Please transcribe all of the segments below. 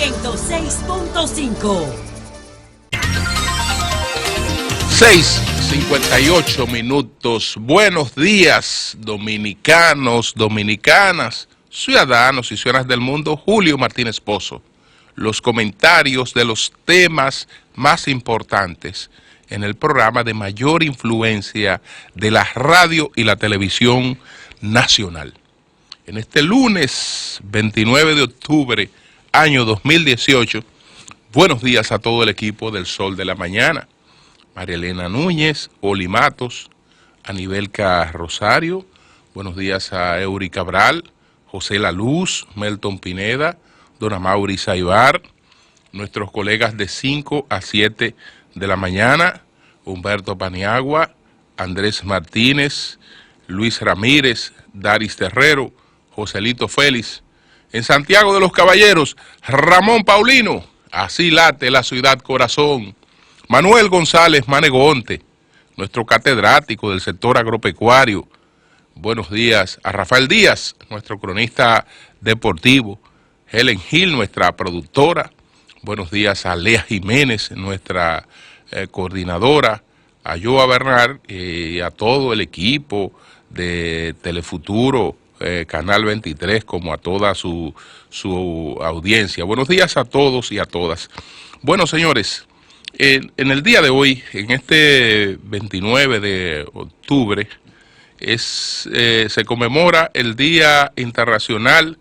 106.5. 6:58. Buenos días, dominicanos, dominicanas, ciudadanos y ciudadanas del mundo. Julio Martínez Pozo. Los comentarios de los temas más importantes en el programa de mayor influencia de la radio y la televisión nacional. En este lunes 29 de octubre, año 2018, buenos días a todo el equipo del Sol de la Mañana. María Elena Núñez, Oli Matos, Anibelca Rosario, buenos días a Eury Cabral, José La Luz, Melton Pineda, Dona Mauri Saibar, nuestros colegas de 5 a 7 de la mañana, Humberto Paniagua, Andrés Martínez, Luis Ramírez, Daris Terrero, Joselito Félix. En Santiago de los Caballeros, Ramón Paulino, así late la ciudad corazón. Manuel González Manegonte, nuestro catedrático del sector agropecuario. Buenos días a Rafael Díaz, nuestro cronista deportivo. Helen Gil, nuestra productora. Buenos días a Lea Jiménez, nuestra coordinadora. A Joa Bernal y a todo el equipo de Telefuturo, Canal 23, como a toda su audiencia. Buenos días a todos y a todas. Bueno, señores, en el día de hoy, en este 29 de octubre, se conmemora el Día Internacional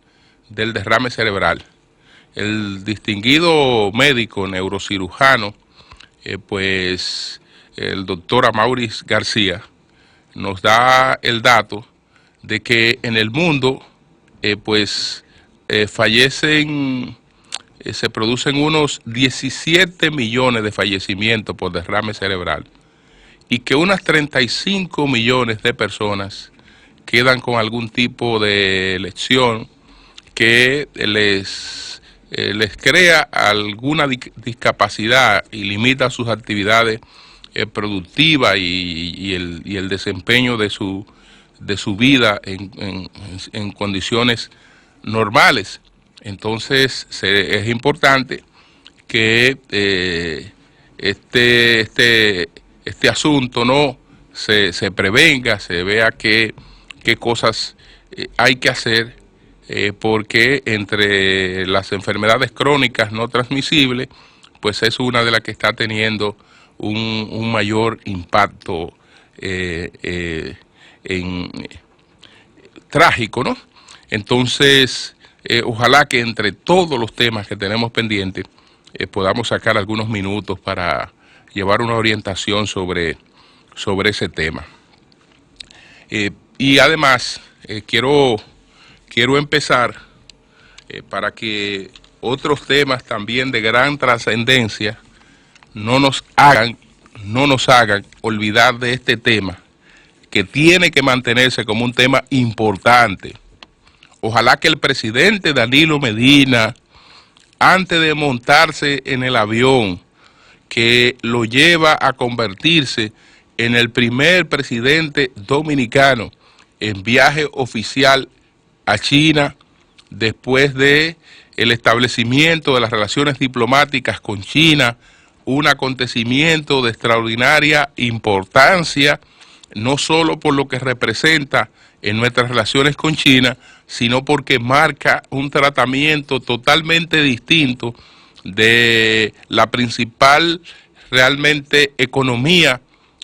del Derrame Cerebral. El distinguido médico neurocirujano, el doctor Amaury García, nos da el dato de que en el mundo, se producen unos 17 millones de fallecimientos por derrame cerebral y que unas 35 millones de personas quedan con algún tipo de lesión que les crea alguna discapacidad y limita sus actividades productivas y el desempeño de su vida en condiciones normales. Entonces es importante que este asunto no se prevenga, se vea qué cosas hay que hacer, porque entre las enfermedades crónicas no transmisibles, pues es una de las que está teniendo un mayor impacto trágico, ¿no? Entonces, ojalá que entre todos los temas que tenemos pendientes podamos sacar algunos minutos para llevar una orientación sobre ese tema. Y además, quiero empezar para que otros temas también de gran trascendencia no nos hagan olvidar de este tema, que tiene que mantenerse como un tema importante. Ojalá que el presidente Danilo Medina, antes de montarse en el avión que lo lleva a convertirse en el primer presidente dominicano en viaje oficial a China, después de el establecimiento de las relaciones diplomáticas con China, un acontecimiento de extraordinaria importancia, no solo por lo que representa en nuestras relaciones con China, sino porque marca un tratamiento totalmente distinto de la principal realmente economía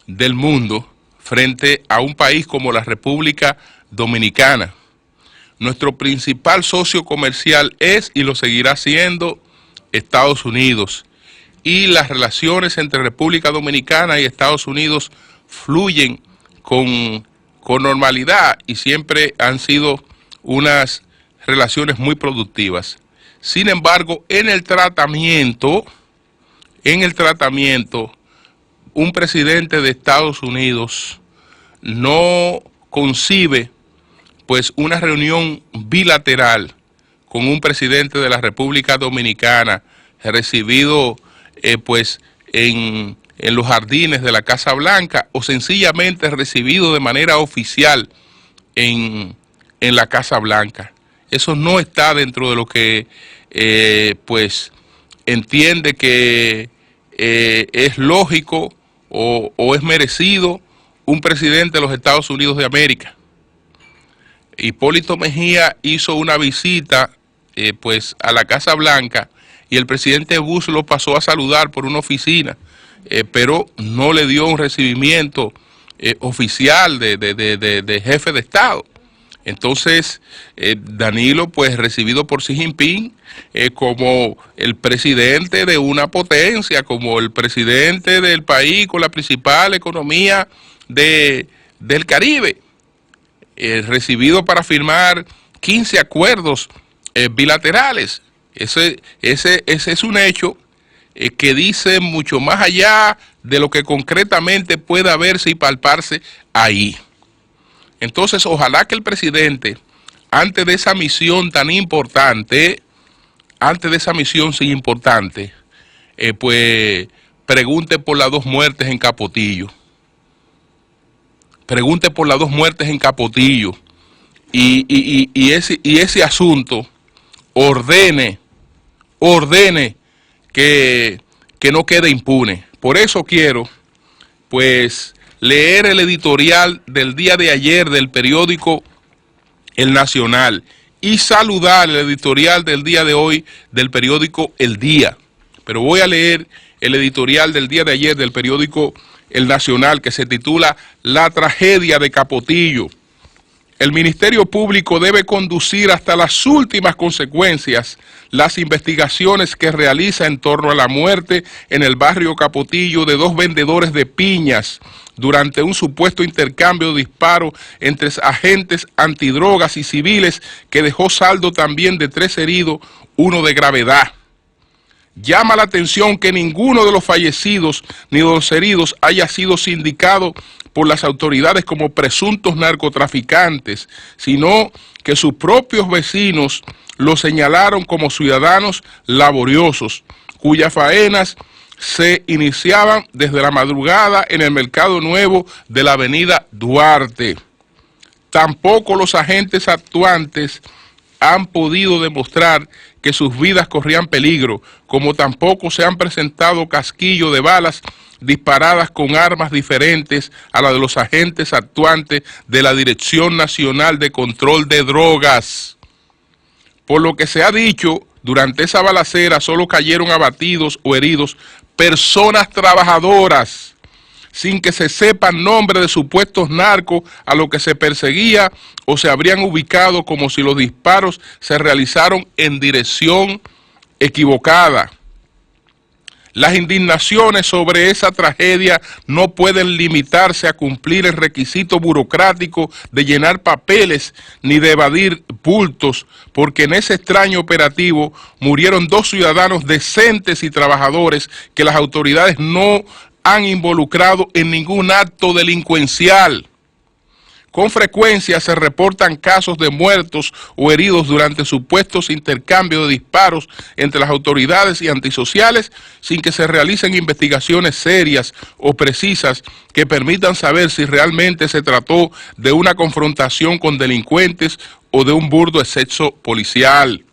del mundo frente a un país como la República Dominicana. Nuestro principal socio comercial es y lo seguirá siendo Estados Unidos, y las relaciones entre República Dominicana y Estados Unidos fluyen con normalidad y siempre han sido unas relaciones muy productivas. Sin embargo, en el tratamiento, un presidente de Estados Unidos no concibe pues una reunión bilateral con un presidente de la República Dominicana recibido en los jardines de la Casa Blanca, o sencillamente recibido de manera oficial en la Casa Blanca. Eso no está dentro de lo que entiende que es lógico o es merecido un presidente de los Estados Unidos de América. Hipólito Mejía hizo una visita pues a la Casa Blanca y el presidente Bush lo pasó a saludar por una oficina, pero no le dio un recibimiento oficial de jefe de Estado. Entonces, Danilo, pues recibido por Xi Jinping como el presidente de una potencia, como el presidente del país con la principal economía del Caribe, recibido para firmar 15 acuerdos bilaterales. Ese es un hecho que dice mucho más allá de lo que concretamente pueda verse y palparse ahí. Entonces, ojalá que el presidente, antes de esa misión tan importante, pues pregunte por las 2 muertes en Capotillo. Pregunte por las 2 muertes en Capotillo. Y ese asunto ordene que no quede impune. Por eso quiero, pues, leer el editorial del día de ayer del periódico El Nacional y saludar el editorial del día de hoy del periódico El Día. Pero voy a leer el editorial del día de ayer del periódico El Nacional, que se titula La tragedia de Capotillo. El Ministerio Público debe conducir hasta las últimas consecuencias las investigaciones que realiza en torno a la muerte en el barrio Capotillo de 2 vendedores de piñas durante un supuesto intercambio de disparos entre agentes antidrogas y civiles que dejó saldo también de 3 heridos, 1 de gravedad. Llama la atención que ninguno de los fallecidos ni de los heridos haya sido sindicado por las autoridades como presuntos narcotraficantes, sino que sus propios vecinos los señalaron como ciudadanos laboriosos, cuyas faenas se iniciaban desde la madrugada en el Mercado Nuevo de la avenida Duarte. Tampoco los agentes actuantes han podido demostrar que sus vidas corrían peligro, como tampoco se han presentado casquillos de balas disparadas con armas diferentes a las de los agentes actuantes de la Dirección Nacional de Control de Drogas. Por lo que se ha dicho, durante esa balacera solo cayeron abatidos o heridos personas trabajadoras, sin que se sepan nombres de supuestos narcos a los que se perseguía o se habrían ubicado, como si los disparos se realizaron en dirección equivocada. Las indignaciones sobre esa tragedia no pueden limitarse a cumplir el requisito burocrático de llenar papeles ni de evadir bultos, porque en ese extraño operativo murieron 2 ciudadanos decentes y trabajadores que las autoridades no han involucrado en ningún acto delincuencial. Con frecuencia se reportan casos de muertos o heridos durante supuestos intercambios de disparos entre las autoridades y antisociales sin que se realicen investigaciones serias o precisas que permitan saber si realmente se trató de una confrontación con delincuentes o de un burdo exceso policial.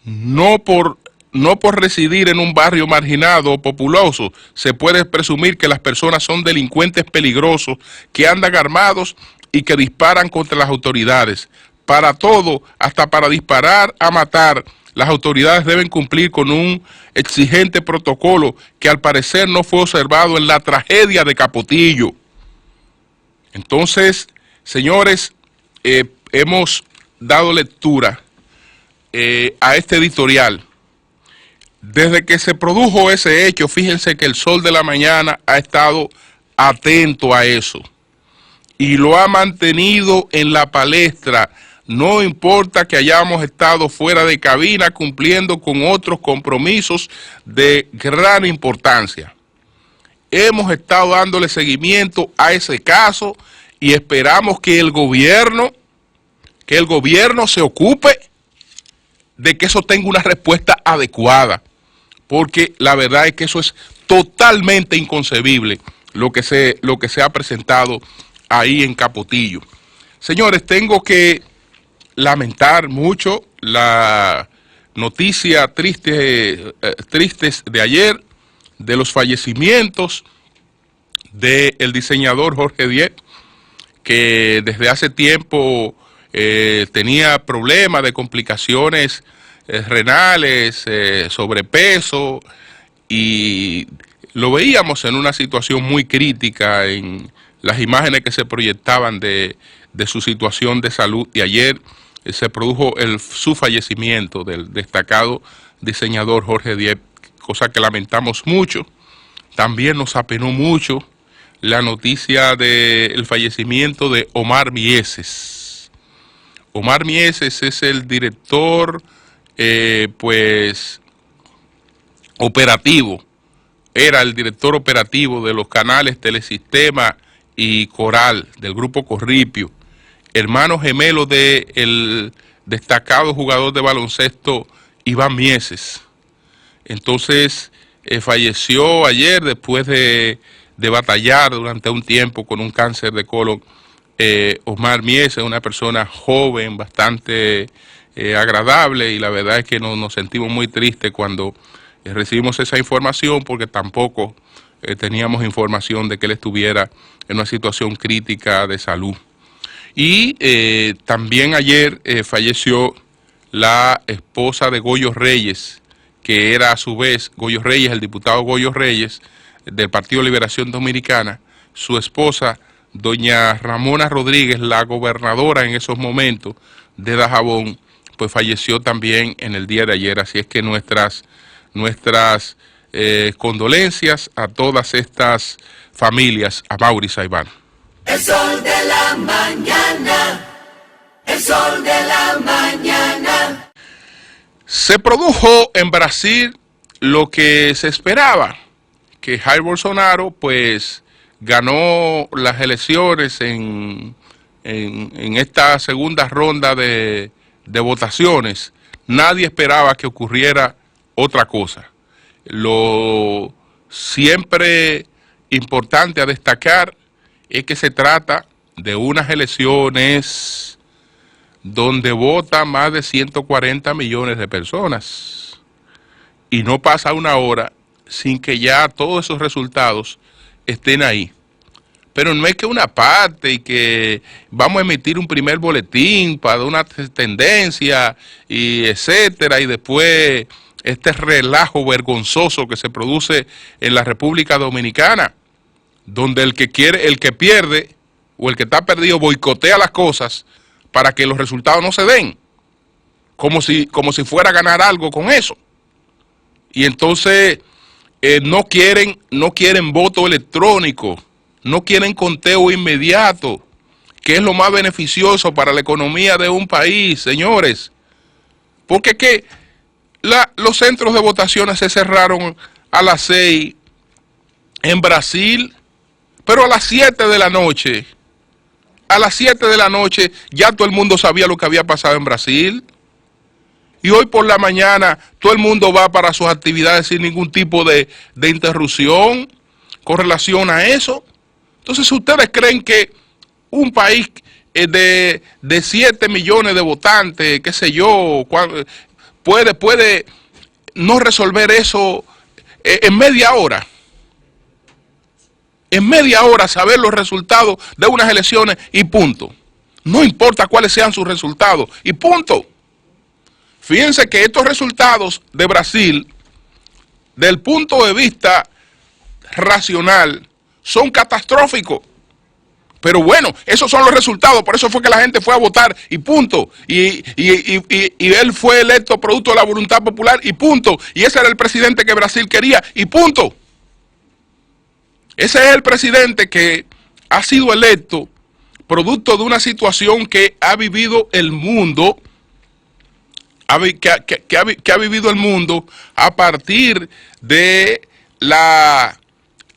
No por residir en un barrio marginado o populoso, se puede presumir que las personas son delincuentes peligrosos que andan armados y que disparan contra las autoridades. Para todo, hasta para disparar a matar, las autoridades deben cumplir con un exigente protocolo que al parecer no fue observado en la tragedia de Capotillo. Entonces, señores, hemos dado lectura a este editorial. Desde que se produjo ese hecho, fíjense que el Sol de la Mañana ha estado atento a eso y lo ha mantenido en la palestra, no importa que hayamos estado fuera de cabina cumpliendo con otros compromisos de gran importancia. Hemos estado dándole seguimiento a ese caso y esperamos que el gobierno se ocupe de que eso tenga una respuesta adecuada. Porque la verdad es que eso es totalmente inconcebible lo que se ha presentado ahí en Capotillo. Señores, tengo que lamentar mucho la noticia tristes de ayer, de los fallecimientos del diseñador Jorge Diep, que desde hace tiempo tenía problemas de complicaciones renales, sobrepeso, y lo veíamos en una situación muy crítica en las imágenes que se proyectaban de su situación de salud, y ayer se produjo su fallecimiento del destacado diseñador Jorge Diep, cosa que lamentamos mucho. También nos apenó mucho la noticia del fallecimiento de Omar Mieses. Omar Mieses es el director, operativo, era el director operativo de los canales Telesistema y Coral, del grupo Corripio, hermano gemelo del destacado jugador de baloncesto Iván Mieses. Entonces, falleció ayer después de batallar durante un tiempo con un cáncer de colon. Omar Mieses, una persona joven, bastante agradable, y la verdad es que nos sentimos muy tristes cuando recibimos esa información, porque tampoco teníamos información de que él estuviera en una situación crítica de salud. Y también ayer falleció la esposa de Goyo Reyes, que era a su vez Goyo Reyes, el diputado Goyo Reyes del Partido Liberación Dominicana. Su esposa, doña Ramona Rodríguez, la gobernadora en esos momentos de Dajabón, pues falleció también en el día de ayer. Así es que nuestras condolencias a todas estas familias, a Mauri Saibán. El sol de la mañana, el sol de la mañana. Se produjo en Brasil lo que se esperaba, que Jair Bolsonaro pues ganó las elecciones en esta segunda ronda de votaciones. Nadie esperaba que ocurriera otra cosa. Lo siempre importante a destacar es que se trata de unas elecciones donde votan más de 140 millones de personas, y no pasa una hora sin que ya todos esos resultados estén ahí. Pero no es que una parte y que vamos a emitir un primer boletín para una tendencia y etcétera, y después este relajo vergonzoso que se produce en la República Dominicana, donde el que pierde o el que está perdido boicotea las cosas para que los resultados no se den, como si fuera a ganar algo con eso. Y entonces no quieren voto electrónico, no quieren conteo inmediato, que es lo más beneficioso para la economía de un país, señores. Porque que los centros de votaciones se cerraron a las 6 en Brasil, pero a las 7 de la noche, ya todo el mundo sabía lo que había pasado en Brasil. Y hoy por la mañana todo el mundo va para sus actividades sin ningún tipo de interrupción con relación a eso. Entonces, ¿ustedes creen que un país de 7 millones de votantes, qué sé yo, puede no resolver eso en media hora? En media hora saber los resultados de unas elecciones y punto. No importa cuáles sean sus resultados y punto. Fíjense que estos resultados de Brasil, del punto de vista racional, son catastróficos. Pero bueno, esos son los resultados, por eso fue que la gente fue a votar y punto. Y él fue electo producto de la voluntad popular y punto. Y ese era el presidente que Brasil quería y punto. Ese es el presidente que ha sido electo producto de una situación que ha vivido el mundo, que ha vivido el mundo a partir de la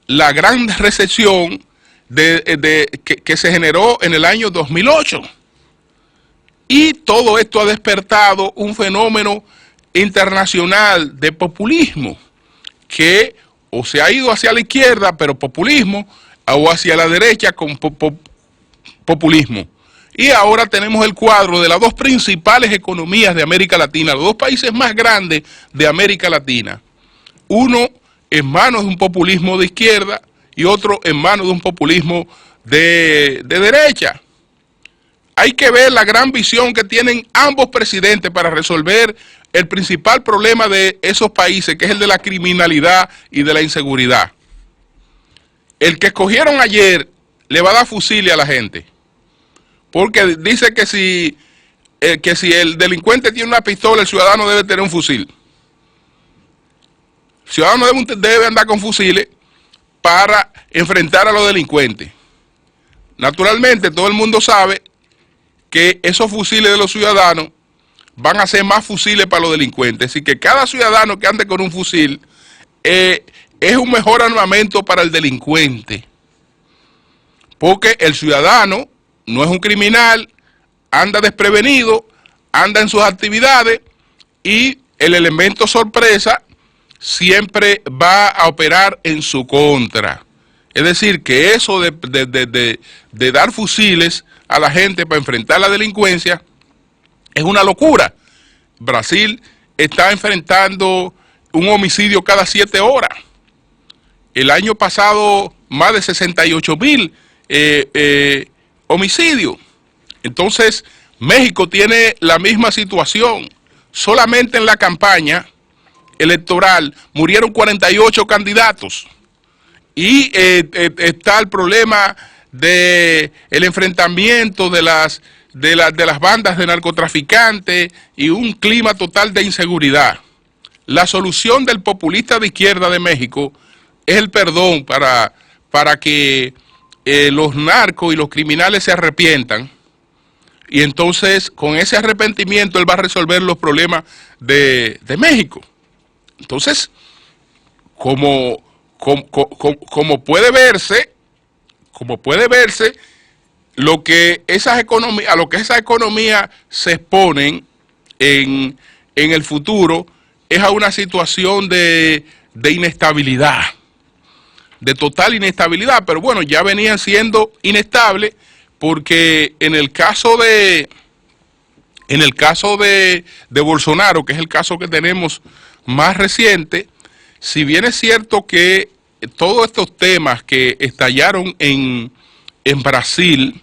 gran recesión que se generó en el año 2008. Y todo esto ha despertado un fenómeno internacional de populismo que o se ha ido hacia la izquierda, pero populismo, o hacia la derecha con populismo. Y ahora tenemos el cuadro de las dos principales economías de América Latina, los dos países más grandes de América Latina. Uno en manos de un populismo de izquierda y otro en manos de un populismo de derecha. Hay que ver la gran visión que tienen ambos presidentes para resolver el principal problema de esos países, que es el de la criminalidad y de la inseguridad. El que escogieron ayer le va a dar fusiles a la gente, porque dice que si el delincuente tiene una pistola, el ciudadano debe tener un fusil. El ciudadano debe andar con fusiles para enfrentar a los delincuentes. Naturalmente, todo el mundo sabe que esos fusiles de los ciudadanos van a ser más fusiles para los delincuentes. Así que cada ciudadano que ande con un fusil es un mejor armamento para el delincuente. Porque el ciudadano no es un criminal, anda desprevenido, anda en sus actividades y el elemento sorpresa siempre va a operar en su contra. Es decir, que eso de dar fusiles a la gente para enfrentar la delincuencia es una locura. Brasil está enfrentando un homicidio cada 7 horas. El año pasado más de 68,000 homicidios. Entonces México tiene la misma situación. Solamente en la campaña electoral murieron 48 candidatos. Y está el problema de el enfrentamiento de las bandas de narcotraficantes y un clima total de inseguridad. La solución del populista de izquierda de México es el perdón para que los narcos y los criminales se arrepientan, y entonces con ese arrepentimiento él va a resolver los problemas de México. Entonces, como puede verse, lo que esas economías se exponen en el futuro es a una situación de inestabilidad, de total inestabilidad. Pero bueno, ya venían siendo inestables, porque en el caso de Bolsonaro, que es el caso que tenemos más reciente, si bien es cierto que todos estos temas que estallaron en Brasil,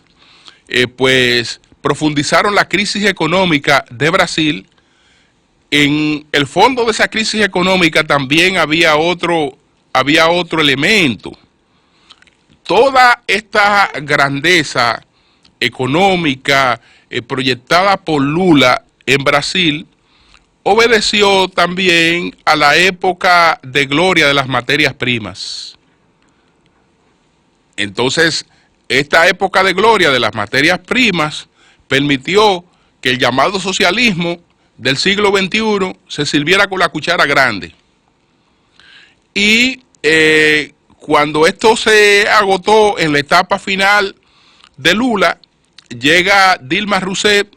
pues profundizaron la crisis económica de Brasil, en el fondo de esa crisis económica también había otro elemento. Toda esta grandeza económica proyectada por Lula en Brasil obedeció también a la época de gloria de las materias primas. Entonces, esta época de gloria de las materias primas permitió que el llamado socialismo del siglo XXI se sirviera con la cuchara grande. Y cuando esto se agotó en la etapa final de Lula, llega Dilma Rousseff,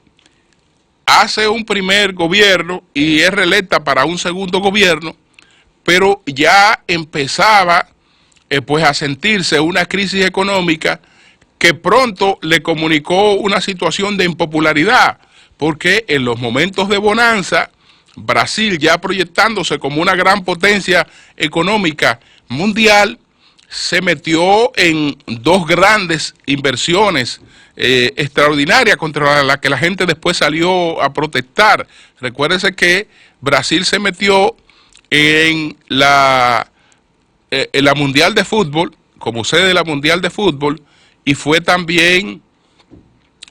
hace un primer gobierno y es reelecta para un segundo gobierno, pero ya empezaba pues a sentirse una crisis económica que pronto le comunicó una situación de impopularidad, porque en los momentos de bonanza, Brasil, ya proyectándose como una gran potencia económica mundial, se metió en dos grandes inversiones extraordinarias contra las que la gente después salió a protestar. Recuérdese que Brasil se metió en la Mundial de Fútbol, como sede de la Mundial de Fútbol, y fue también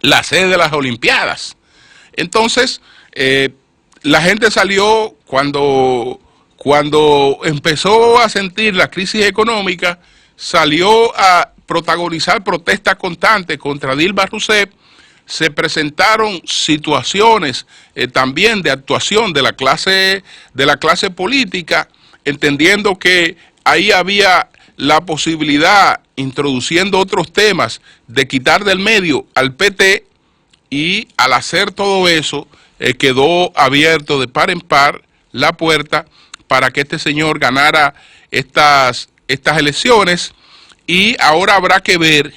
la sede de las Olimpiadas. Entonces, la gente salió cuando empezó a sentir la crisis económica, salió a protagonizar protestas constantes contra Dilma Rousseff. Se presentaron situaciones también de actuación de la clase política, entendiendo que ahí había la posibilidad, introduciendo otros temas, de quitar del medio al PT, y al hacer todo eso quedó abierto de par en par la puerta para que este señor ganara estas elecciones. Y ahora habrá que ver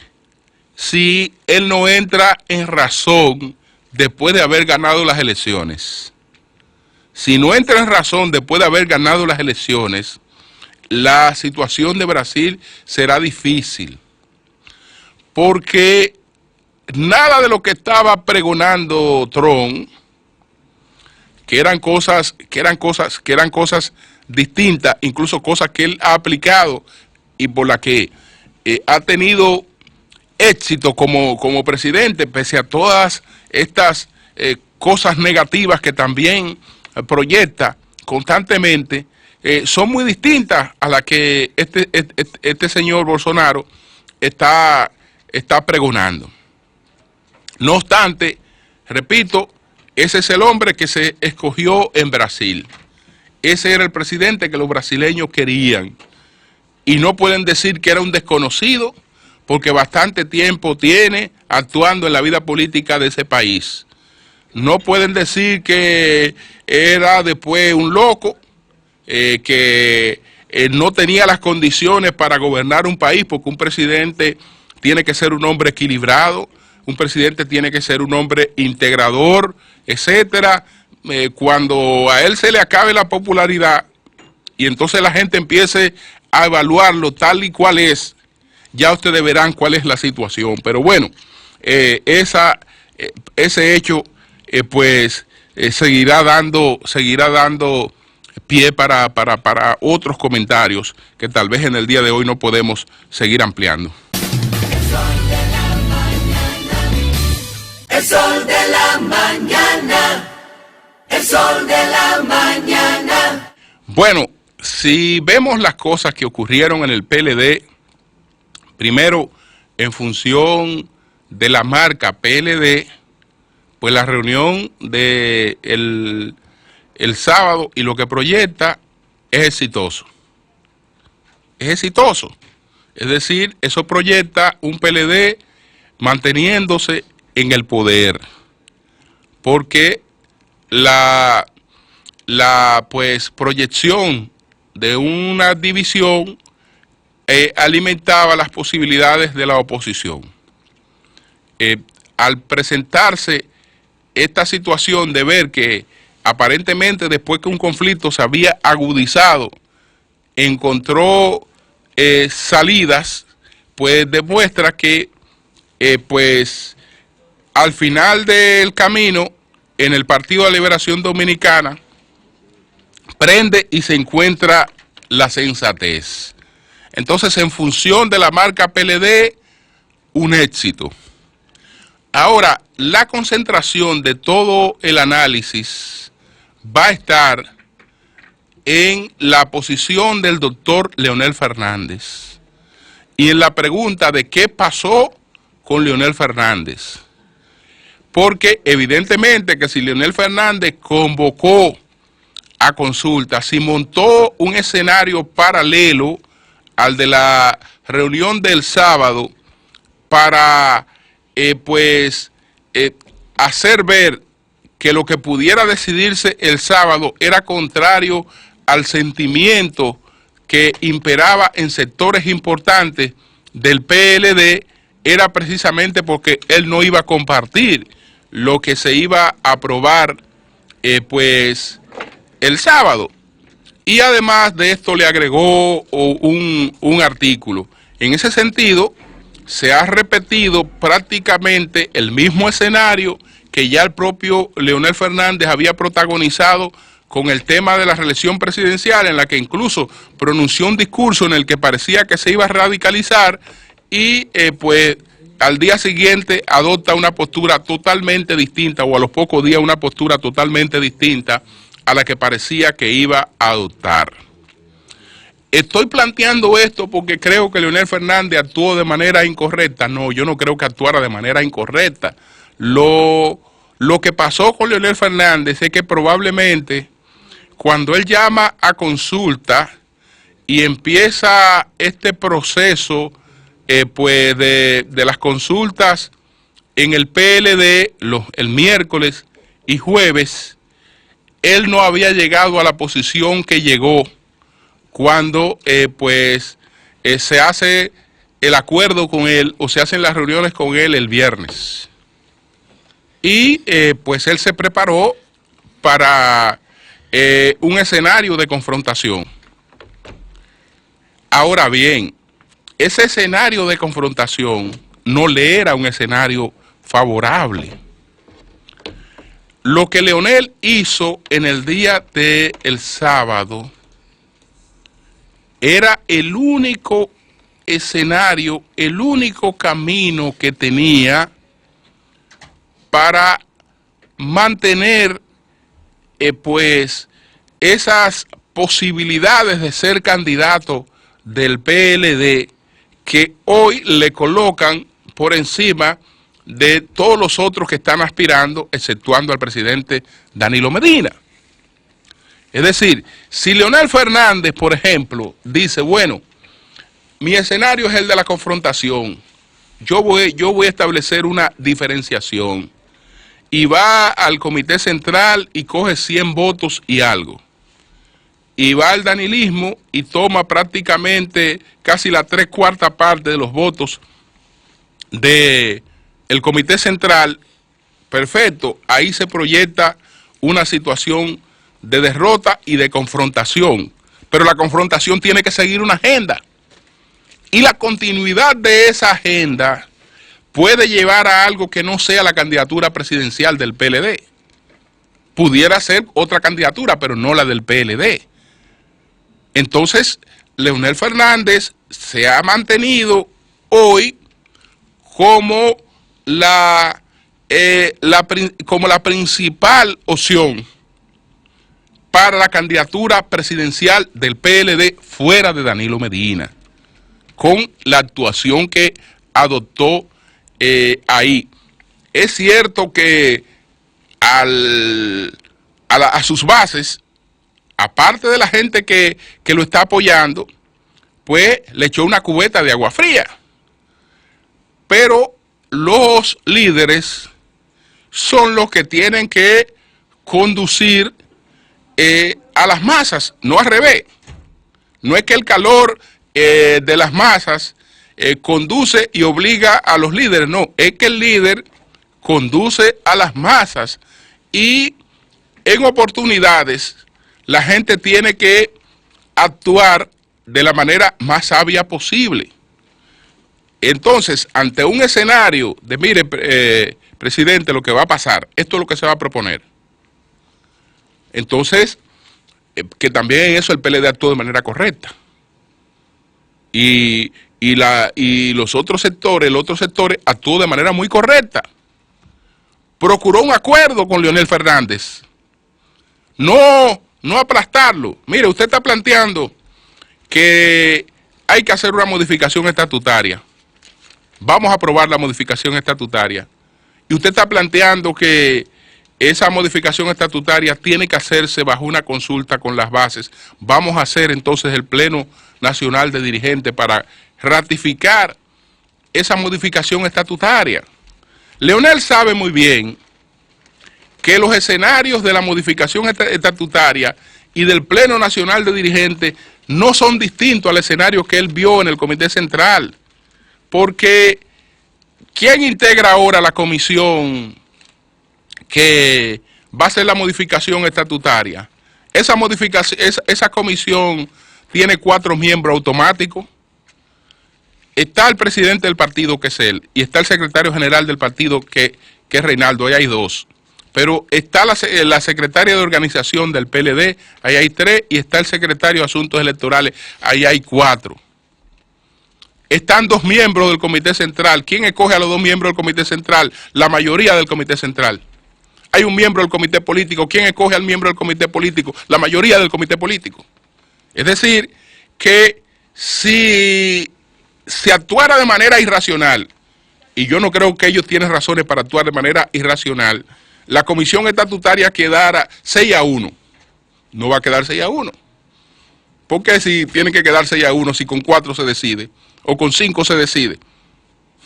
si él no entra en razón después de haber ganado las elecciones. Si no entra en razón después de haber ganado las elecciones, la situación de Brasil será difícil, porque nada de lo que estaba pregonando Trump, que eran cosas distintas, incluso cosas que él ha aplicado y por las que ha tenido éxito como presidente, pese a todas estas cosas negativas que también proyecta constantemente, son muy distintas a las que este señor Bolsonaro está pregonando. No obstante, repito, ese es el hombre que se escogió en Brasil. Ese era el presidente que los brasileños querían. Y no pueden decir que era un desconocido, porque bastante tiempo tiene actuando en la vida política de ese país. No pueden decir que era después un loco, que no tenía las condiciones para gobernar un país, porque un presidente tiene que ser un hombre equilibrado, un presidente tiene que ser un hombre integrador, etcétera. Cuando a él se le acabe la popularidad y entonces la gente empiece a evaluarlo tal y cual es, ya ustedes verán cuál es la situación. Pero bueno, ese hecho seguirá dando pie para otros comentarios que tal vez en el día de hoy no podemos seguir ampliando. El sol de la mañana, el sol de la mañana. Bueno, si vemos las cosas que ocurrieron en el PLD, primero, en función de la marca PLD, pues la reunión de el sábado y lo que proyecta es exitoso. Es exitoso. Es decir, eso proyecta un PLD manteniéndose en el poder, porque la pues proyección de una división alimentaba las posibilidades de la oposición. Al presentarse esta situación de ver que aparentemente después que un conflicto se había agudizado, encontró salidas, pues demuestra que pues al final del camino, en el Partido de la Liberación Dominicana, prende y se encuentra la sensatez. Entonces, en función de la marca PLD, un éxito. Ahora, la concentración de todo el análisis va a estar en la posición del doctor Leonel Fernández y en la pregunta de qué pasó con Leonel Fernández. Porque evidentemente que si Leonel Fernández convocó a consulta, si montó un escenario paralelo al de la reunión del sábado para hacer ver que lo que pudiera decidirse el sábado era contrario al sentimiento que imperaba en sectores importantes del PLD, era precisamente porque él no iba a compartir lo que se iba a aprobar el sábado. Y además de esto le agregó un artículo. En ese sentido, se ha repetido prácticamente el mismo escenario que ya el propio Leonel Fernández había protagonizado con el tema de la reelección presidencial, en la que incluso pronunció un discurso en el que parecía que se iba a radicalizar y al día siguiente adopta una postura totalmente distinta, o a los pocos días una postura totalmente distinta a la que parecía que iba a adoptar. Estoy planteando esto porque creo que Leonel Fernández actuó de manera incorrecta. No, yo no creo que actuara de manera incorrecta. Lo que pasó con Leonel Fernández es que probablemente cuando él llama a consulta y empieza este proceso de las consultas en el PLD el miércoles y jueves, él no había llegado a la posición que llegó cuando se hace el acuerdo con él o se hacen las reuniones con él el viernes. Y pues él se preparó para un escenario de confrontación. Ahora bien, ese escenario de confrontación no le era un escenario favorable. Lo que Leonel hizo en el día del sábado era el único escenario, el único camino que tenía para mantener pues esas posibilidades de ser candidato del PLD que hoy le colocan por encima de todos los otros que están aspirando, exceptuando al presidente Danilo Medina. Es decir, si Leonel Fernández, por ejemplo, dice, bueno, mi escenario es el de la confrontación, yo voy a establecer una diferenciación, y va al Comité Central y coge 100 votos y algo, y va al danilismo y toma prácticamente casi la 3/4 parte de los votos del Comité Central, perfecto, ahí se proyecta una situación de derrota y de confrontación, pero la confrontación tiene que seguir una agenda, y la continuidad de esa agenda puede llevar a algo que no sea la candidatura presidencial del PLD. Pudiera ser otra candidatura, pero no la del PLD. Entonces, Leonel Fernández se ha mantenido hoy como la principal opción para la candidatura presidencial del PLD fuera de Danilo Medina, con la actuación que adoptó ahí. Es cierto que a sus bases, aparte de la gente que lo está apoyando, pues le echó una cubeta de agua fría. Pero los líderes son los que tienen que conducir a las masas, no al revés. No es que el calor de las masas conduce y obliga a los líderes, no, es que el líder conduce a las masas, y en oportunidades la gente tiene que actuar de la manera más sabia posible. Entonces, ante un escenario de, mire, presidente, lo que va a pasar, esto es lo que se va a proponer. Entonces, que también en eso el PLD actuó de manera correcta. Y los otros sectores, el otro sector actuó de manera muy correcta. Procuró un acuerdo con Leonel Fernández. No aplastarlo. Mire, usted está planteando que hay que hacer una modificación estatutaria. Vamos a aprobar la modificación estatutaria. Y usted está planteando que esa modificación estatutaria tiene que hacerse bajo una consulta con las bases. Vamos a hacer entonces el Pleno Nacional de Dirigentes para ratificar esa modificación estatutaria. Leonel sabe muy bien que los escenarios de la modificación estatutaria y del Pleno Nacional de Dirigentes no son distintos al escenario que él vio en el Comité Central, porque ¿quién integra ahora la comisión que va a hacer la modificación estatutaria? Esa comisión tiene 4 miembros automáticos. Está el presidente del partido, que es él, y está el secretario general del partido, que es Reinaldo, ahí hay 2. Pero está la secretaria de organización del PLD, ahí hay 3, y está el secretario de Asuntos Electorales, ahí hay 4. Están 2 miembros del Comité Central. ¿Quién escoge a los 2 miembros del Comité Central? La mayoría del Comité Central. Hay un miembro del Comité Político. ¿Quién escoge al miembro del Comité Político? La mayoría del Comité Político. Es decir, que si se actuara de manera irracional, y yo no creo que ellos tienen razones para actuar de manera irracional, la comisión estatutaria quedara 6-1. No va a quedar 6-1. ¿Por qué si tienen que quedar 6-1 si con 4 se decide? O con 5 se decide.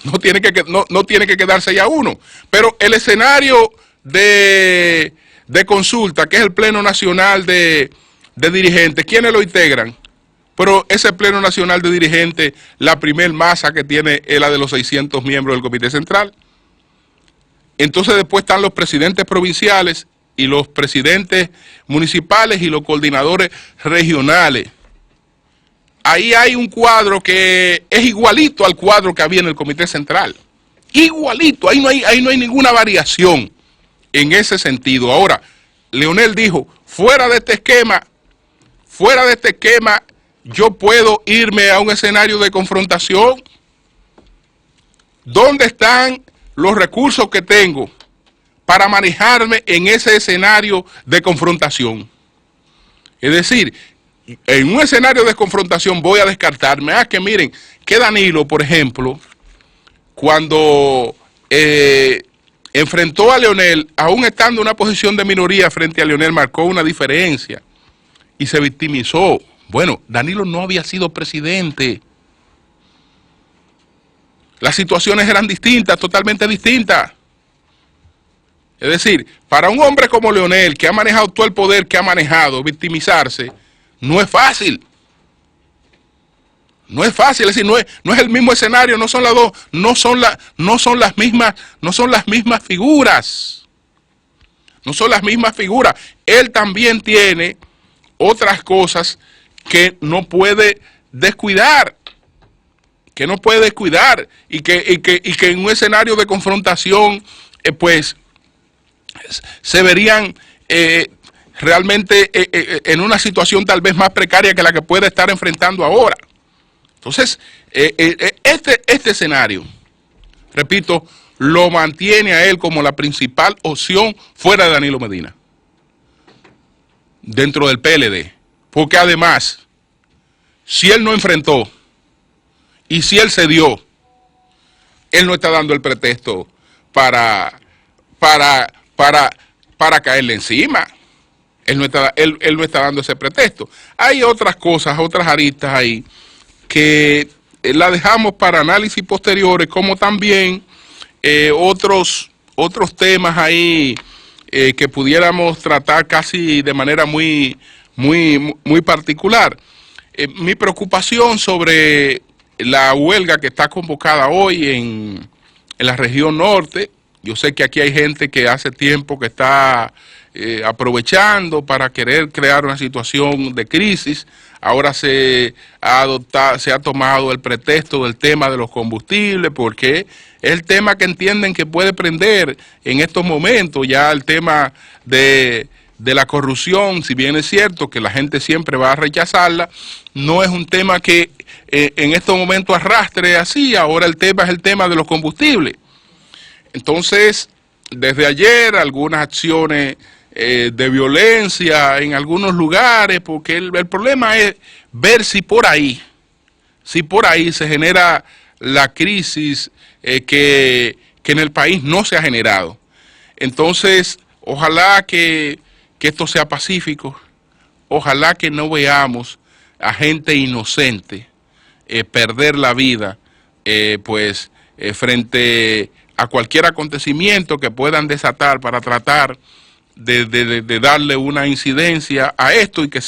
No tiene que quedar 6-1. Pero el escenario de consulta, que es el Pleno Nacional de Dirigentes, ¿quiénes lo integran? pero ese Pleno Nacional de Dirigentes, la primer masa que tiene es la de los 600 miembros del Comité Central. Entonces después están los presidentes provinciales y los presidentes municipales y los coordinadores regionales. Ahí hay un cuadro que es igualito al cuadro que había en el Comité Central. Igualito, ahí no hay ninguna variación en ese sentido. Ahora, Leonel dijo, fuera de este esquema, yo puedo irme a un escenario de confrontación. ¿Dónde están los recursos que tengo para manejarme en ese escenario de confrontación? Es decir, en un escenario de confrontación voy a descartarme. Que miren, que Danilo, por ejemplo, cuando enfrentó a Leonel, aún estando en una posición de minoría frente a Leonel, marcó una diferencia y se victimizó. Bueno, Danilo no había sido presidente. Las situaciones eran distintas, totalmente distintas. Es decir, para un hombre como Leonel, que ha manejado todo el poder que ha manejado, victimizarse, no es fácil. No es fácil, es decir, no es el mismo escenario, no son las dos, no son las mismas figuras. No son las mismas figuras. Él también tiene otras cosas que no puede descuidar. Y que en un escenario de confrontación, pues, se verían realmente en una situación tal vez más precaria que la que puede estar enfrentando ahora. Entonces, este escenario, repito, lo mantiene a él como la principal opción fuera de Danilo Medina, dentro del PLD. Porque además, si él no enfrentó y si él cedió, él no está dando el pretexto para caerle encima. Él no está dando ese pretexto. Hay otras cosas, otras aristas ahí que la dejamos para análisis posteriores, como también otros temas ahí que pudiéramos tratar casi de manera muy particular. Mi preocupación sobre la huelga que está convocada hoy en la región norte. Yo sé que aquí hay gente que hace tiempo que está aprovechando para querer crear una situación de crisis. Ahora se ha tomado el pretexto del tema de los combustibles, porque es el tema que entienden que puede prender en estos momentos. Ya el tema de la corrupción, si bien es cierto que la gente siempre va a rechazarla, no es un tema que en estos momentos arrastre así. Ahora el tema es el tema de los combustibles. Entonces, desde ayer, algunas acciones de violencia en algunos lugares, porque el problema es ver si por ahí se genera la crisis que en el país no se ha generado. Entonces, ojalá que esto sea pacífico, ojalá que no veamos a gente inocente perder la vida, frente a cualquier acontecimiento que puedan desatar para tratar de darle una incidencia a esto y que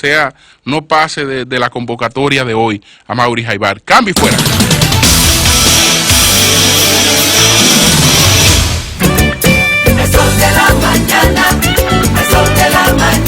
no pase de la convocatoria de hoy a Mauri Jaibar. Cambio y fuera. El sol de la mañana, el sol de la mañana.